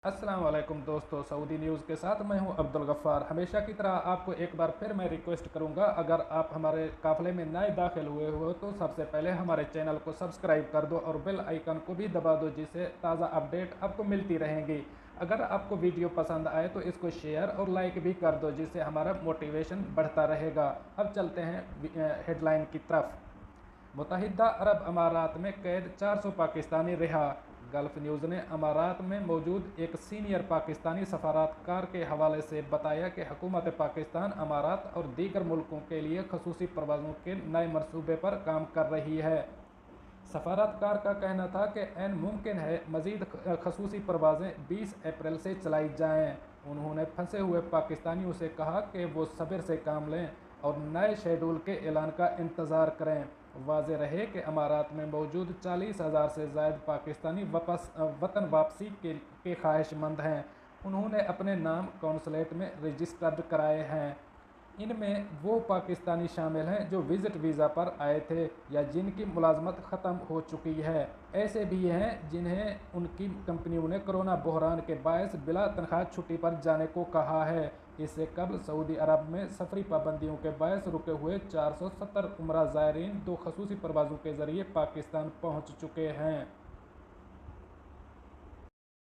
अस्सलाम वालेकुम दोस्तों, सऊदी न्यूज़ के साथ मैं हूं अब्दुल गफ़्फ़ार। हमेशा की तरह आपको एक बार फिर मैं रिक्वेस्ट करूंगा, अगर आप हमारे काफ़िले में नए दाखिल हुए हो तो सबसे पहले हमारे चैनल को सब्सक्राइब कर दो और बेल आइकन को भी दबा दो, जिससे ताज़ा अपडेट आपको मिलती रहेंगी। अगर आपको वीडियो पसंद आए तो इसको शेयर और लाइक भी कर दो, जिससे हमारा मोटिवेशन बढ़ता रहेगा। अब चलते हैं हेडलाइन की तरफ। मुत्तहिदा अरब अमारात में कैद 400 पाकिस्तानी रिहा। गल्फ न्यूज़ ने अमारात में मौजूद एक सीनियर पाकिस्तानी सफारतकार के हवाले से बताया कि हुकूमत पाकिस्तान अमारात और दीगर मुल्कों के लिए खसूसी परवाज़ों के नए मनसूबे पर काम कर रही है। सफारतकार का कहना था कि एन मुमकिन है मज़ीद खसूसी परवाज़ें 20 अप्रैल से चलाई जाएँ। उन्होंने फंसे हुए पाकिस्तानियों से कहा कि वो सब्र से काम लें और नए शेड्यूल के ऐलान का इंतज़ार करें। वाज़ेह रहे कि अमारात में मौजूद 40,000 से ज़ायद पाकिस्तानी वतन वापसी के ख्वाहिशमंद हैं। उन्होंने अपने नाम कौंसलेट में रजिस्टर्ड कराए हैं। इनमें वो पाकिस्तानी शामिल हैं जो विज़िट वीज़ा पर आए थे या जिनकी मुलाजमत ख़त्म हो चुकी है। ऐसे भी हैं जिन्हें उनकी कंपनियों ने कोरोना बहरान के बायस बिला तनख्वाह छुट्टी पर जाने को कहा है। इससे कबल सऊदी अरब में सफरी पाबंदियों के बायस रुके हुए 470 उम्रा ज़ायरीन 2 खसूसी परवाज़ों के ज़रिए पाकिस्तान पहुँच चुके हैं।